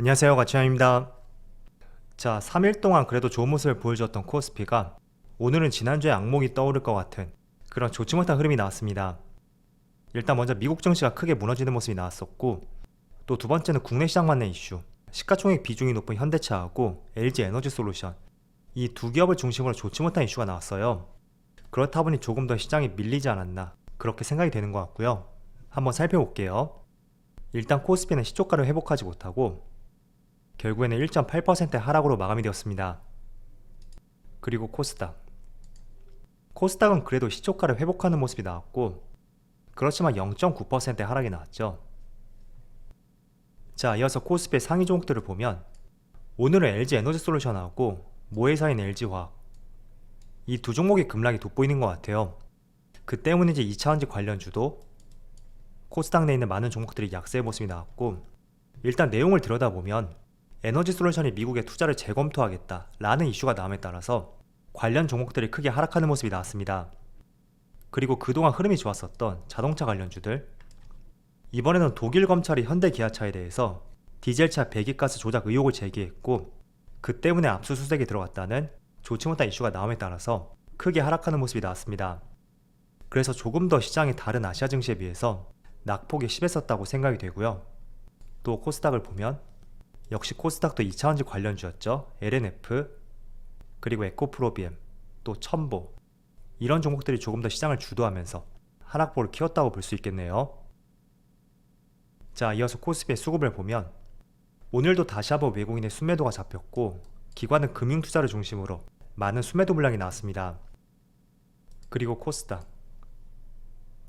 안녕하세요, 가치현입니다. 자, 3일 동안 그래도 좋은 모습을 보여주었던 코스피가 오늘은 지난주에 악몽이 떠오를 것 같은 그런 좋지 못한 흐름이 나왔습니다. 일단 먼저 미국 증시가 크게 무너지는 모습이 나왔었고, 또 두 번째는 국내 시장 관련 이슈, 시가총액 비중이 높은 현대차하고 LG에너지솔루션, 이 두 기업을 중심으로 좋지 못한 이슈가 나왔어요. 그렇다 보니 조금 더 시장이 밀리지 않았나, 그렇게 생각이 되는 것 같고요. 한번 살펴볼게요. 일단 코스피는 시초가를 회복하지 못하고 결국에는 1.8% 하락으로 마감이 되었습니다. 그리고 코스닥은 그래도 시초가를 회복하는 모습이 나왔고, 그렇지만 0.9% 하락이 나왔죠. 자, 이어서 코스피의 상위 종목들을 보면 오늘은 LG에너지솔루션하고 모회사인 LG화학, 이 두 종목의 급락이 돋보이는 것 같아요. 그 때문인지 2차전지 관련주도 코스닥 내에 있는 많은 종목들이 약세의 모습이 나왔고, 일단 내용을 들여다보면 에너지솔루션이 미국에 투자를 재검토하겠다 라는 이슈가 나옴에 따라서 관련 종목들이 크게 하락하는 모습이 나왔습니다. 그리고 그동안 흐름이 좋았었던 자동차 관련주들, 이번에는 독일 검찰이 현대기아차에 대해서 디젤차 배기가스 조작 의혹을 제기했고, 그 때문에 압수수색에 들어갔다는 좋지 못한 이슈가 나옴에 따라서 크게 하락하는 모습이 나왔습니다. 그래서 조금 더 시장이 다른 아시아 증시에 비해서 낙폭이 심했었다고 생각이 되고요. 또 코스닥을 보면 역시 코스닥도 2차전지 관련주였죠. LNF, 그리고 에코프로비엠, 또 첨보, 이런 종목들이 조금 더 시장을 주도하면서 하락폭을 키웠다고 볼 수 있겠네요. 자, 이어서 코스피의 수급을 보면 오늘도 다시 한번 외국인의 순매도가 잡혔고, 기관은 금융투자를 중심으로 많은 순매도 물량이 나왔습니다. 그리고 코스닥,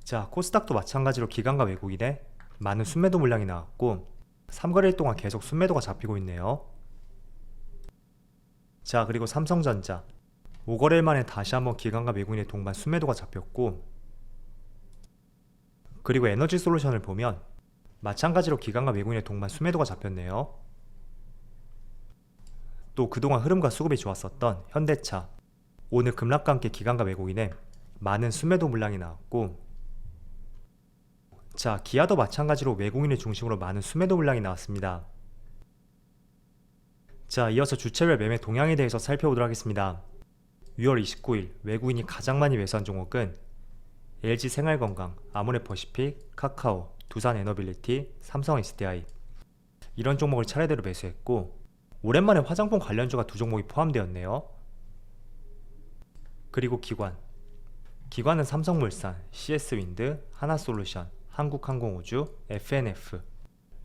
자, 코스닥도 마찬가지로 기관과 외국인의 많은 순매도 물량이 나왔고 3거래일 동안 계속 순매도가 잡히고 있네요. 자, 그리고 삼성전자 5거래일 만에 다시 한번 기관과 외국인의 동반 순매도가 잡혔고, 그리고 에너지솔루션을 보면 마찬가지로 기관과 외국인의 동반 순매도가 잡혔네요. 또 그동안 흐름과 수급이 좋았었던 현대차, 오늘 급락과 함께 기관과 외국인의 많은 순매도 물량이 나왔고, 자, 기아도 마찬가지로 외국인을 중심으로 많은 순매도 물량이 나왔습니다. 자, 이어서 주체별 매매 동향에 대해서 살펴보도록 하겠습니다. 6월 29일 외국인이 가장 많이 매수한 종목은 LG생활건강, 아모레퍼시픽, 카카오, 두산에너빌리티, 삼성 SDI, 이런 종목을 차례대로 매수했고, 오랜만에 화장품 관련주가 두 종목이 포함되었네요. 그리고 기관은 삼성물산, CS윈드, 하나솔루션, 한국항공우주, FNF,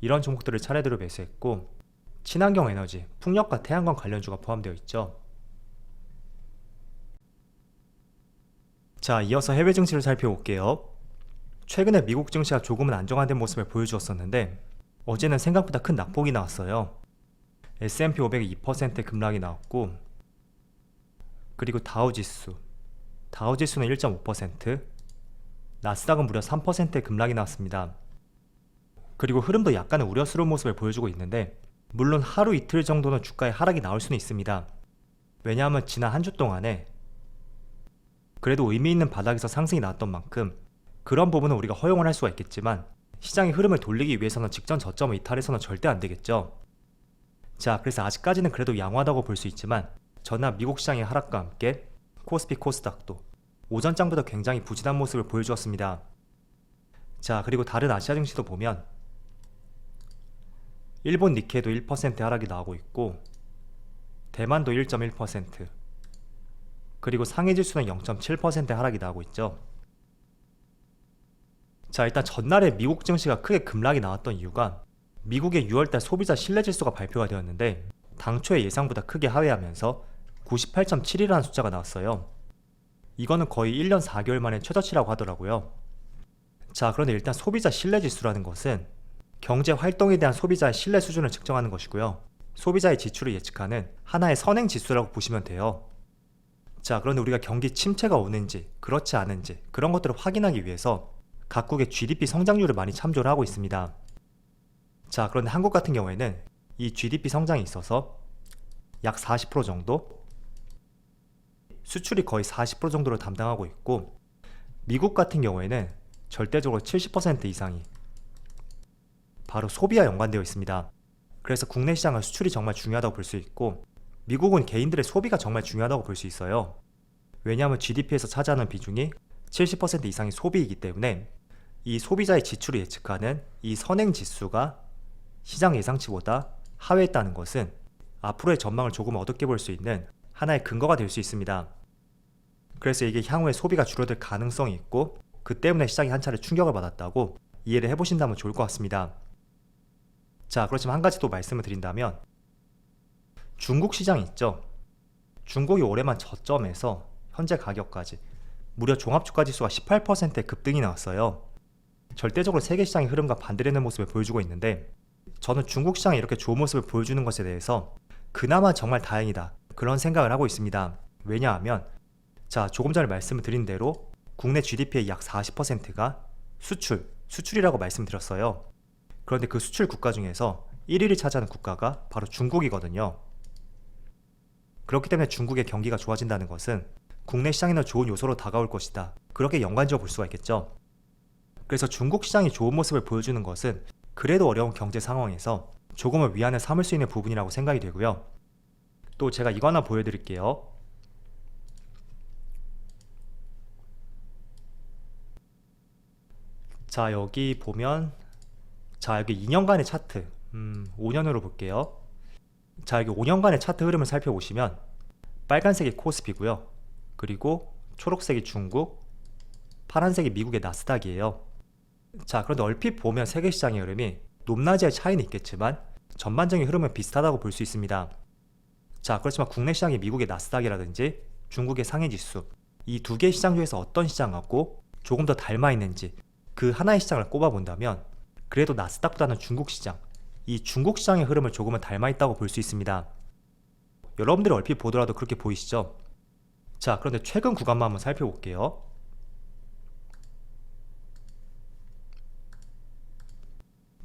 이런 종목들을 차례대로 매수했고, 친환경 에너지, 풍력과 태양광 관련주가 포함되어 있죠. 자, 이어서 해외 증시를 살펴볼게요. 최근에 미국 증시가 조금은 안정화된 모습을 보여주었었는데 어제는 생각보다 큰 낙폭이 나왔어요. S&P 500이 2% 급락이 나왔고, 그리고 다우지수는 1.5%, 나스닥은 무려 3%의 급락이 나왔습니다. 그리고 흐름도 약간은 우려스러운 모습을 보여주고 있는데, 물론 하루 이틀 정도는 주가에 하락이 나올 수는 있습니다. 왜냐하면 지난 한 주 동안에 그래도 의미 있는 바닥에서 상승이 나왔던 만큼 그런 부분은 우리가 허용을 할 수가 있겠지만, 시장의 흐름을 돌리기 위해서는 직전 저점을 이탈해서는 절대 안 되겠죠. 자, 그래서 아직까지는 그래도 양호하다고 볼 수 있지만, 전날 미국 시장의 하락과 함께 코스피 코스닥도 오전장보다 굉장히 부진한 모습을 보여주었습니다. 자, 그리고 다른 아시아 증시도 보면 일본 니케이도 1% 하락이 나오고 있고, 대만도 1.1%, 그리고 상해지수는 0.7% 하락이 나오고 있죠. 자, 일단 전날에 미국 증시가 크게 급락이 나왔던 이유가 미국의 6월달 소비자 신뢰지수가 발표가 되었는데 당초의 예상보다 크게 하회하면서 98.7이라는 숫자가 나왔어요. 이거는 거의 1년 4개월 만에 최저치라고 하더라고요. 자, 그런데 일단 소비자 신뢰지수라는 것은 경제 활동에 대한 소비자의 신뢰 수준을 측정하는 것이고요. 소비자의 지출을 예측하는 하나의 선행 지수라고 보시면 돼요. 자, 그런데 우리가 경기 침체가 오는지 그렇지 않은지 그런 것들을 확인하기 위해서 각국의 GDP 성장률을 많이 참조를 하고 있습니다. 자, 그런데 한국 같은 경우에는 이 GDP 성장이 있어서 약 40% 정도, 수출이 거의 40% 정도를 담당하고 있고, 미국 같은 경우에는 절대적으로 70% 이상이 바로 소비와 연관되어 있습니다. 그래서 국내 시장은 수출이 정말 중요하다고 볼 수 있고 미국은 개인들의 소비가 정말 중요하다고 볼 수 있어요. 왜냐하면 GDP에서 차지하는 비중이 70% 이상이 소비이기 때문에 이 소비자의 지출을 예측하는 이 선행지수가 시장 예상치보다 하회했다는 것은 앞으로의 전망을 조금 어둡게 볼 수 있는 하나의 근거가 될 수 있습니다. 그래서 이게 향후에 소비가 줄어들 가능성이 있고 그 때문에 시장이 한 차례 충격을 받았다고 이해를 해보신다면 좋을 것 같습니다. 자, 그렇지만 한 가지 또 말씀을 드린다면 중국 시장이 있죠. 중국이 올해만 저점에서 현재 가격까지 무려 종합주가 지수가 18%의 급등이 나왔어요. 절대적으로 세계 시장의 흐름과 반대되는 모습을 보여주고 있는데 저는 중국 시장이 이렇게 좋은 모습을 보여주는 것에 대해서 그나마 정말 다행이다 그런 생각을 하고 있습니다. 왜냐하면 자, 조금 전에 말씀을 드린 대로 국내 GDP의 약 40%가 수출이라고 말씀드렸어요. 그런데 그 수출 국가 중에서 1위를 차지하는 국가가 바로 중국이거든요. 그렇기 때문에 중국의 경기가 좋아진다는 것은 국내 시장에는 좋은 요소로 다가올 것이다. 그렇게 연관지어 볼 수가 있겠죠. 그래서 중국 시장이 좋은 모습을 보여주는 것은 그래도 어려운 경제 상황에서 조금은 위안을 삼을 수 있는 부분이라고 생각이 되고요. 또 제가 이거 하나 보여드릴게요. 자, 여기 보면 여기 2년간의 차트 5년으로 볼게요. 자, 여기 5년간의 차트 흐름을 살펴보시면 빨간색이 코스피고요. 그리고 초록색이 중국, 파란색이 미국의 나스닥이에요. 자, 그런데 얼핏 보면 세계 시장의 흐름이 높낮이의 차이는 있겠지만 전반적인 흐름은 비슷하다고 볼 수 있습니다. 자, 그렇지만 국내 시장의 미국의 나스닥이라든지 중국의 상해지수 이 두 개의 시장 중에서 어떤 시장하고 조금 더 닮아 있는지 그 하나의 시장을 꼽아본다면 그래도 나스닥보다는 중국 시장, 이 중국 시장의 흐름을 조금은 닮아 있다고 볼 수 있습니다. 여러분들이 얼핏 보더라도 그렇게 보이시죠? 자, 그런데 최근 구간만 한번 살펴볼게요.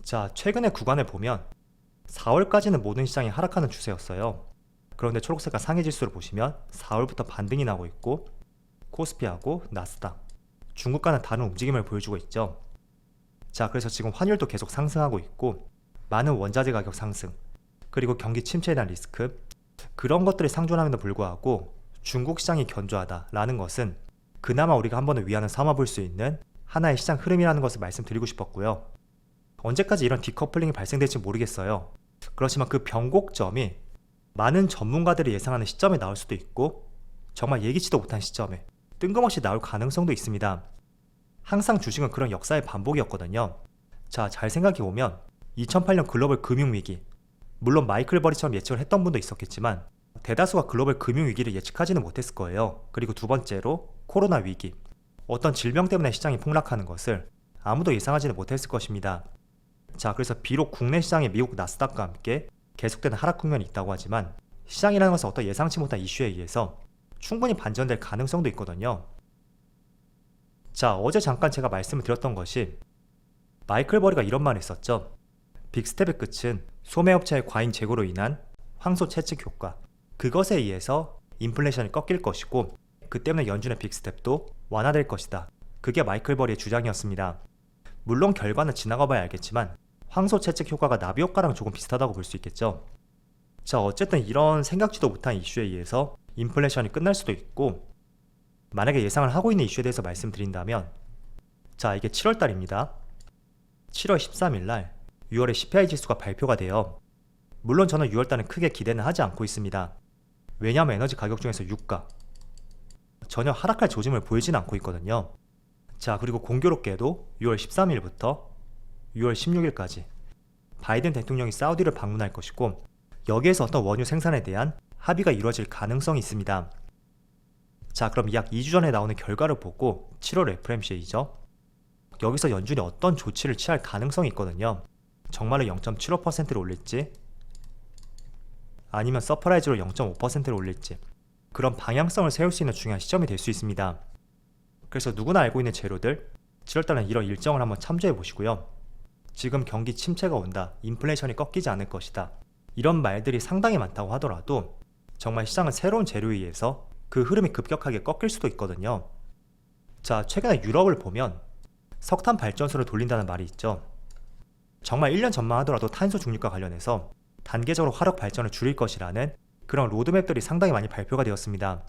자, 최근의 구간을 보면 4월까지는 모든 시장이 하락하는 추세였어요. 그런데 초록색깔 상해지수를 보시면 4월부터 반등이 나고 있고 코스피하고 나스닥, 중국과는 다른 움직임을 보여주고 있죠. 자, 그래서 지금 환율도 계속 상승하고 있고 많은 원자재 가격 상승, 그리고 경기 침체에 대한 리스크 그런 것들이 상존함에도 불구하고 중국 시장이 견조하다라는 것은 그나마 우리가 한 번은 위안을 삼아 볼 수 있는 하나의 시장 흐름이라는 것을 말씀드리고 싶었고요. 언제까지 이런 디커플링이 발생될지 모르겠어요. 그렇지만 그 변곡점이 많은 전문가들이 예상하는 시점에 나올 수도 있고 정말 예기치도 못한 시점에 뜬금없이 나올 가능성도 있습니다. 항상 주식은 그런 역사의 반복이었거든요. 자, 잘 생각해보면 2008년 글로벌 금융위기, 물론 마이클 버리처럼 예측을 했던 분도 있었겠지만 대다수가 글로벌 금융위기를 예측하지는 못했을 거예요. 그리고 두 번째로 코로나 위기, 어떤 질병 때문에 시장이 폭락하는 것을 아무도 예상하지는 못했을 것입니다. 자, 그래서 비록 국내 시장의 미국 나스닥과 함께 계속되는 하락 국면이 있다고 하지만 시장이라는 것은 어떤 예상치 못한 이슈에 의해서 충분히 반전될 가능성도 있거든요. 자, 어제 잠깐 제가 말씀을 드렸던 것이 마이클 버리가 이런 말을 했었죠. 빅스텝의 끝은 소매업체의 과잉 재고로 인한 황소 채찍 효과, 그것에 의해서 인플레이션이 꺾일 것이고 그 때문에 연준의 빅스텝도 완화될 것이다. 그게 마이클 버리의 주장이었습니다. 물론 결과는 지나가 봐야 알겠지만 황소 채찍 효과가 나비 효과랑 조금 비슷하다고 볼 수 있겠죠. 자, 어쨌든 이런 생각지도 못한 이슈에 의해서 인플레이션이 끝날 수도 있고 만약에 예상을 하고 있는 이슈에 대해서 말씀드린다면 자, 이게 7월달입니다. 7월 13일 날 6월의 CPI 지수가 발표가 돼요. 물론 저는 6월달은 크게 기대는 하지 않고 있습니다. 왜냐하면 에너지 가격 중에서 유가 전혀 하락할 조짐을 보이진 않고 있거든요. 자, 그리고 공교롭게도 6월 13일부터 6월 16일까지 바이든 대통령이 사우디를 방문할 것이고 여기에서 어떤 원유 생산에 대한 합의가 이루어질 가능성이 있습니다. 자, 그럼 약 2주 전에 나오는 결과를 보고 7월 FOMC이죠. 여기서 연준이 어떤 조치를 취할 가능성이 있거든요. 정말로 0.75%를 올릴지 아니면 서프라이즈로 0.5%를 올릴지 그런 방향성을 세울 수 있는 중요한 시점이 될 수 있습니다. 그래서 누구나 알고 있는 재료들 7월달은 이런 일정을 한번 참조해 보시고요. 지금 경기 침체가 온다, 인플레이션이 꺾이지 않을 것이다, 이런 말들이 상당히 많다고 하더라도 정말 시장은 새로운 재료에 의해서 그 흐름이 급격하게 꺾일 수도 있거든요. 자, 최근에 유럽을 보면 석탄 발전소를 돌린다는 말이 있죠. 정말 1년 전만 하더라도 탄소 중립과 관련해서 단계적으로 화력 발전을 줄일 것이라는 그런 로드맵들이 상당히 많이 발표가 되었습니다.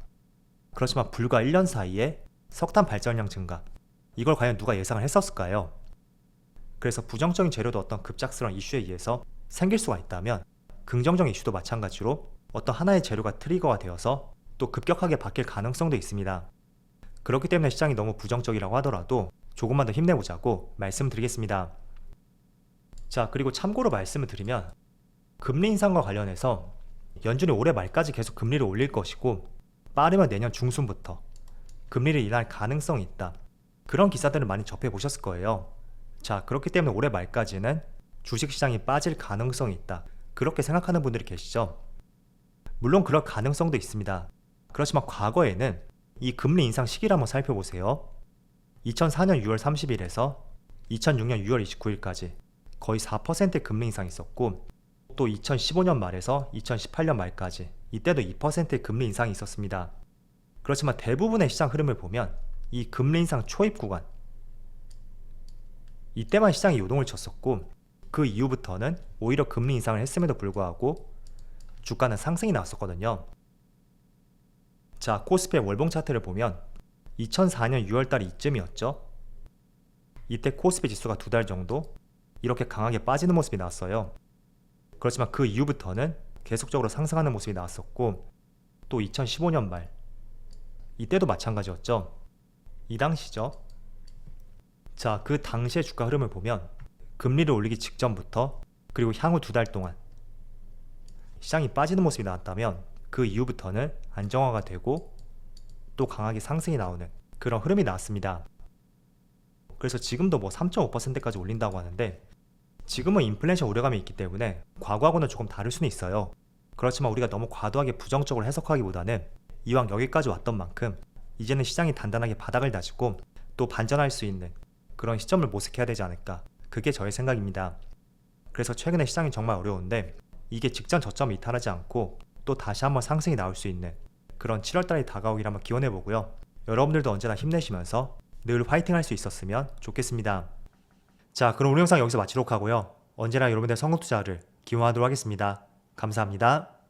그렇지만 불과 1년 사이에 석탄 발전량 증가, 이걸 과연 누가 예상을 했었을까요? 그래서 부정적인 재료도 어떤 급작스러운 이슈에 의해서 생길 수가 있다면, 긍정적인 이슈도 마찬가지로 어떤 하나의 재료가 트리거가 되어서 또 급격하게 바뀔 가능성도 있습니다. 그렇기 때문에 시장이 너무 부정적이라고 하더라도 조금만 더 힘내보자고 말씀드리겠습니다. 자, 그리고 참고로 말씀을 드리면, 금리 인상과 관련해서 연준이 올해 말까지 계속 금리를 올릴 것이고, 빠르면 내년 중순부터 금리를 인하할 가능성이 있다, 그런 기사들을 많이 접해보셨을 거예요. 자, 그렇기 때문에 올해 말까지는 주식시장이 빠질 가능성이 있다, 그렇게 생각하는 분들이 계시죠. 물론 그럴 가능성도 있습니다. 그렇지만 과거에는 이 금리 인상 시기를 한번 살펴보세요. 2004년 6월 30일에서 2006년 6월 29일까지 거의 4%의 금리 인상이 있었고, 또 2015년 말에서 2018년 말까지 이때도 2%의 금리 인상이 있었습니다. 그렇지만 대부분의 시장 흐름을 보면 이 금리 인상 초입 구간, 이때만 시장이 요동을 쳤었고, 그 이후부터는 오히려 금리 인상을 했음에도 불구하고 주가는 상승이 나왔었거든요. 자, 코스피의 월봉 차트를 보면 2004년 6월달 이쯤이었죠. 이때 코스피 지수가 2달 정도 이렇게 강하게 빠지는 모습이 나왔어요. 그렇지만 그 이후부터는 계속적으로 상승하는 모습이 나왔었고, 또 2015년 말 이때도 마찬가지였죠. 이 당시죠. 자, 그 당시의 주가 흐름을 보면 금리를 올리기 직전부터 그리고 향후 2달 동안 시장이 빠지는 모습이 나왔다면, 그 이후부터는 안정화가 되고 또 강하게 상승이 나오는 그런 흐름이 나왔습니다. 그래서 지금도 뭐 3.5%까지 올린다고 하는데, 지금은 인플레이션 우려감이 있기 때문에 과거하고는 조금 다를 수는 있어요. 그렇지만 우리가 너무 과도하게 부정적으로 해석하기보다는 이왕 여기까지 왔던 만큼 이제는 시장이 단단하게 바닥을 다지고 또 반전할 수 있는 그런 시점을 모색해야 되지 않을까, 그게 저의 생각입니다. 그래서 최근에 시장이 정말 어려운데, 이게 직전 저점을 이탈하지 않고 또 다시 한번 상승이 나올 수 있는 그런 7월달이 다가오기를 한번 기원해보고요. 여러분들도 언제나 힘내시면서 늘 화이팅 할 수 있었으면 좋겠습니다. 자, 그럼 오늘 영상 여기서 마치도록 하고요. 언제나 여러분들의 성공 투자를 기원하도록 하겠습니다. 감사합니다.